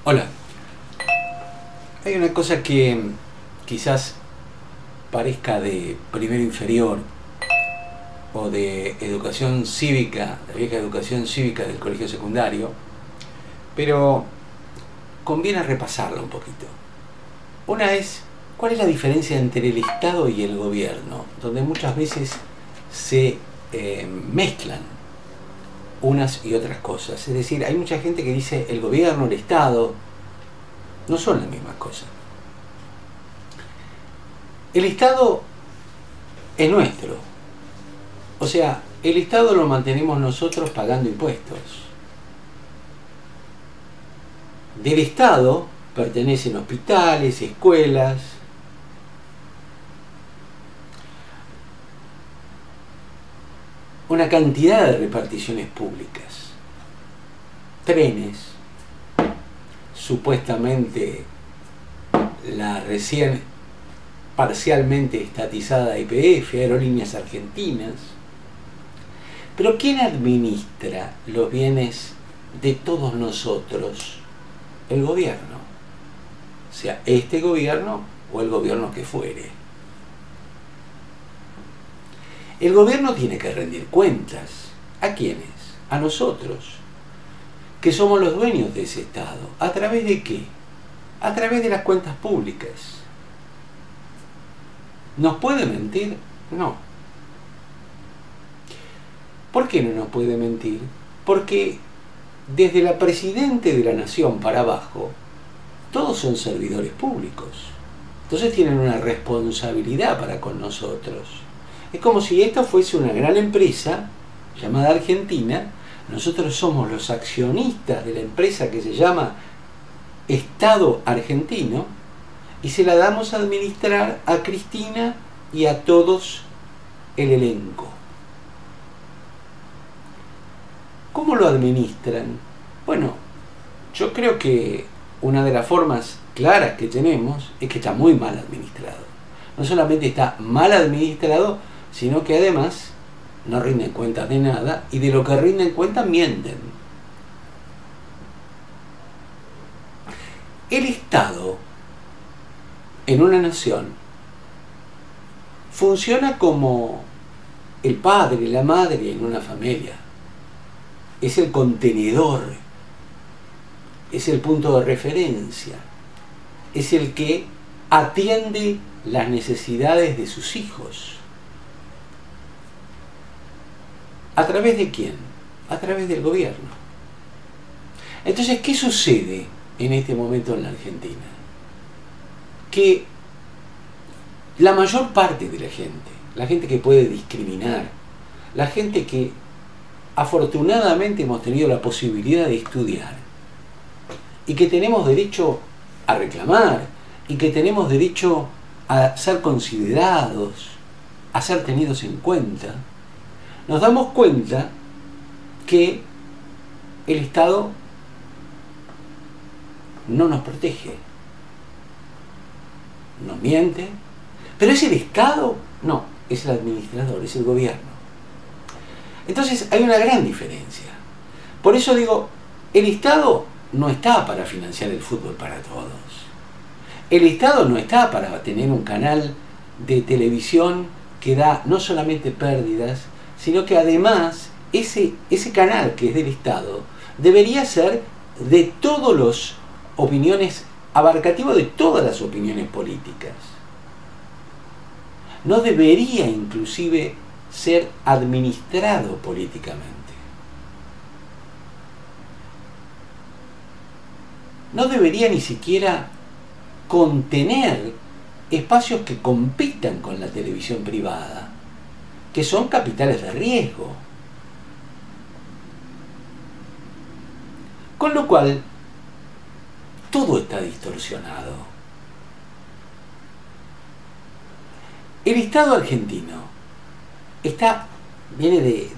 Hola. Hay una cosa que quizás parezca de primero inferior o de educación cívica, la vieja educación cívica del colegio secundario, pero conviene repasarla un poquito. Una es, ¿cuál es la diferencia entre el Estado y el gobierno? Donde muchas veces se mezclan unas y otras cosas. Es decir, hay mucha gente que dice el gobierno, el Estado, no son las mismas cosas. El Estado es nuestro. O sea, el Estado lo mantenemos nosotros pagando impuestos. Del Estado pertenecen hospitales, escuelas, una cantidad de reparticiones públicas, trenes, supuestamente la recién parcialmente estatizada YPF, Aerolíneas Argentinas. Pero ¿quién administra los bienes de todos nosotros? El gobierno. O sea, este gobierno o el gobierno que fuere. El gobierno tiene que rendir cuentas. ¿A quiénes? A nosotros, que somos los dueños de ese Estado. ¿A través de qué? A través de las cuentas públicas. ¿Nos puede mentir? No. ¿Por qué no nos puede mentir? Porque desde la Presidente de la Nación para abajo, todos son servidores públicos. Entonces tienen una responsabilidad para con nosotros. Es como si esto fuese una gran empresa llamada Argentina. Nosotros somos los accionistas de la empresa que se llama Estado Argentino y se la damos a administrar a Cristina y a todos el elenco. ¿Cómo lo administran? Bueno, yo creo que una de las formas claras que tenemos es que está muy mal administrado. No solamente está mal administrado, sino que además no rinden cuentas de nada y de lo que rinden cuentas mienten. El Estado en una nación funciona como el padre, la madre en una familia. Es el contenedor, es el punto de referencia, es el que atiende las necesidades de sus hijos. ¿A través de quién? A través del gobierno. Entonces, ¿qué sucede en este momento en la Argentina? Que la mayor parte de la gente que puede discriminar, la gente que afortunadamente hemos tenido la posibilidad de estudiar y que tenemos derecho a reclamar y que tenemos derecho a ser considerados, a ser tenidos en cuenta, nos damos cuenta que el Estado no nos protege, nos miente. ¿Pero es el Estado? No, es el administrador, es el gobierno. Entonces hay una gran diferencia. Por eso digo, el Estado no está para financiar el fútbol para todos. El Estado no está para tener un canal de televisión que da no solamente pérdidas, sino que además ese canal que es del Estado debería ser de todas las opiniones, abarcativo de todas las opiniones políticas. No debería inclusive ser administrado políticamente. No debería ni siquiera contener espacios que compitan con la televisión privada, que son capitales de riesgo. Con lo cual, todo está distorsionado. El Estado argentino viene de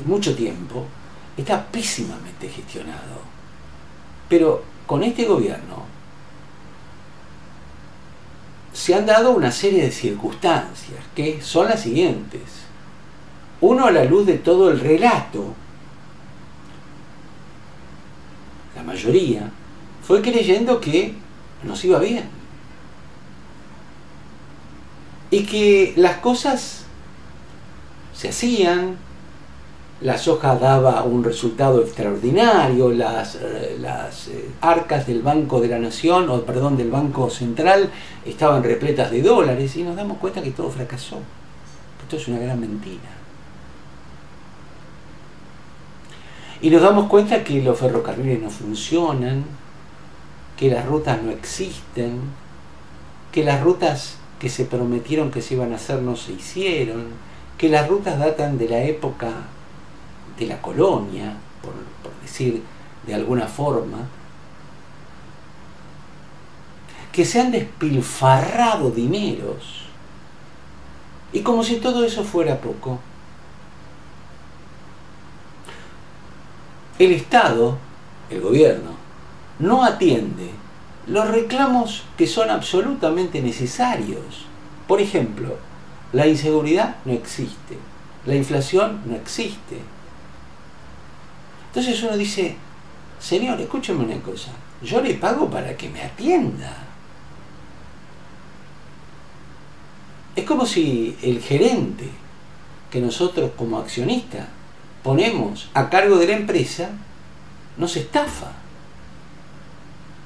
mucho tiempo, está pésimamente gestionado. Pero con este gobierno se han dado una serie de circunstancias que son las siguientes. Uno, a la luz de todo el relato, la mayoría fue creyendo que nos iba bien. Y que las cosas se hacían, la soja daba un resultado extraordinario, las arcas del Banco de la Nación, o perdón, del Banco Central estaban repletas de dólares, y nos damos cuenta que todo fracasó. Esto es una gran mentira. Y nos damos cuenta que los ferrocarriles no funcionan, que las rutas no existen, que las rutas que se prometieron que se iban a hacer no se hicieron, que las rutas datan de la época de la colonia, por decir de alguna forma, que se han despilfarrado dineros, y como si todo eso fuera poco, el Estado, el gobierno, no atiende los reclamos que son absolutamente necesarios. Por ejemplo, la inseguridad no existe, la inflación no existe. Entonces uno dice, señor, escúcheme una cosa, yo le pago para que me atienda. Es como si el gerente que nosotros como accionista ponemos a cargo de la empresa nos estafa.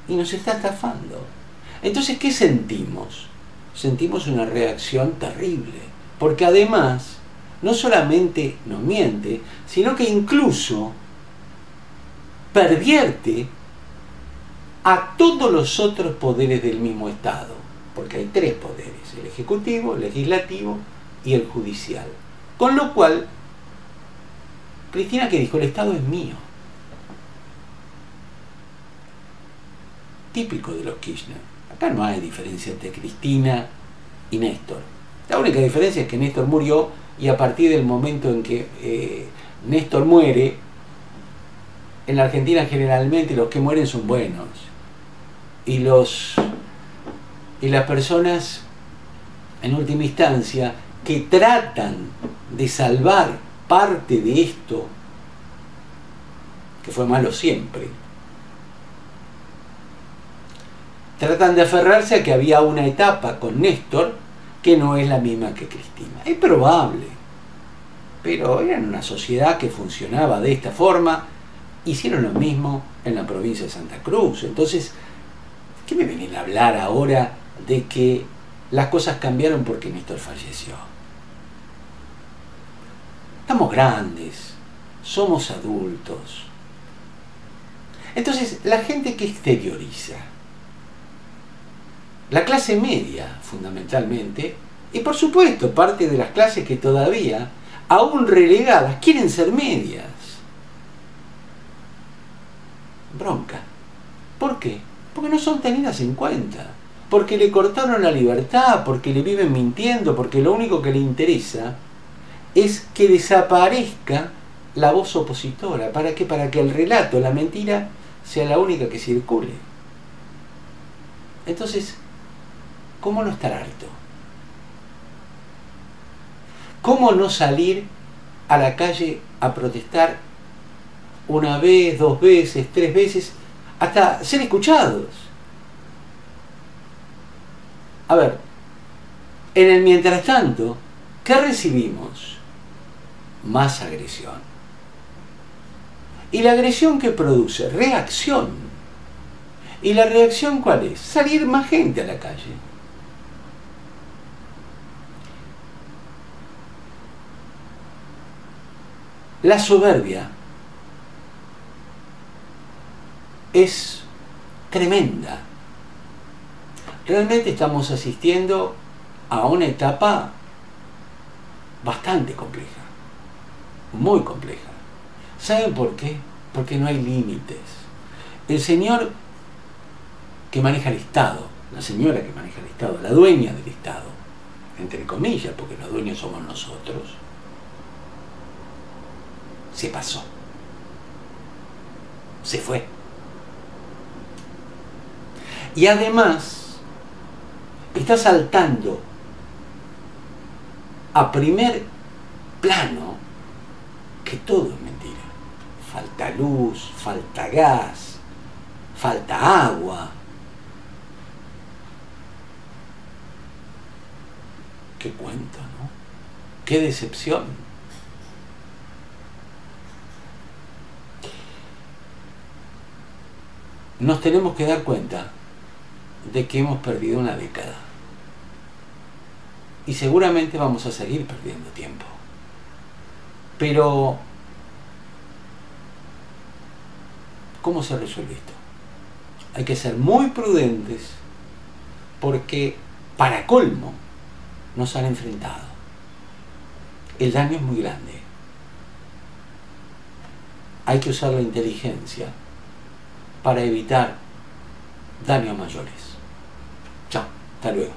Y nos está estafando. Entonces, ¿qué sentimos? Sentimos una reacción terrible. Porque además, no solamente nos miente, sino que incluso pervierte a todos los otros poderes del mismo Estado. Porque hay tres poderes: el ejecutivo, el legislativo y el judicial. Con lo cual, Cristina, que dijo, el Estado es mío. Típico de los Kirchner. Acá no hay diferencia entre Cristina y Néstor. La única diferencia es que Néstor murió, y a partir del momento en que Néstor muere, en la Argentina generalmente los que mueren son buenos. Y las personas, en última instancia, que tratan de salvar parte de esto, que fue malo siempre, tratan de aferrarse a que había una etapa con Néstor que no es la misma que Cristina. Es probable, pero era una sociedad que funcionaba de esta forma. Hicieron lo mismo en la provincia de Santa Cruz. Entonces, ¿qué me vienen a hablar ahora de que las cosas cambiaron porque Néstor falleció? Estamos grandes, somos adultos. Entonces, la gente que exterioriza, la clase media, fundamentalmente, y por supuesto parte de las clases que todavía, aún relegadas, quieren ser medias. Bronca. ¿Por qué? Porque no son tenidas en cuenta. Porque le cortaron la libertad, porque le viven mintiendo, porque lo único que le interesa es que desaparezca la voz opositora. ¿Para qué? Para que el relato, la mentira, sea la única que circule. Entonces, ¿cómo no estar harto? ¿Cómo no salir a la calle a protestar una vez, dos veces, tres veces, hasta ser escuchados? A ver, en el mientras tanto, ¿qué recibimos? Más agresión. ¿Y la agresión qué produce? Reacción. ¿Y la reacción cuál es? Salir más gente a la calle. La soberbia es tremenda. Realmente estamos asistiendo a una etapa bastante compleja, muy compleja. ¿Saben por qué? Porque no hay límites. El señor que maneja el Estado, la señora que maneja el Estado, la dueña del Estado, entre comillas, porque los dueños somos nosotros, se pasó, se fue. Y además está saltando a primer plano que todo es mentira. Falta luz, falta gas, falta agua. Qué cuento, ¿no? Qué decepción. Nos tenemos que dar cuenta de que hemos perdido una década. Y seguramente vamos a seguir perdiendo tiempo. Pero, ¿cómo se resuelve esto? Hay que ser muy prudentes porque, para colmo, nos han enfrentado. El daño es muy grande. Hay que usar la inteligencia para evitar daños mayores. Chao, hasta luego.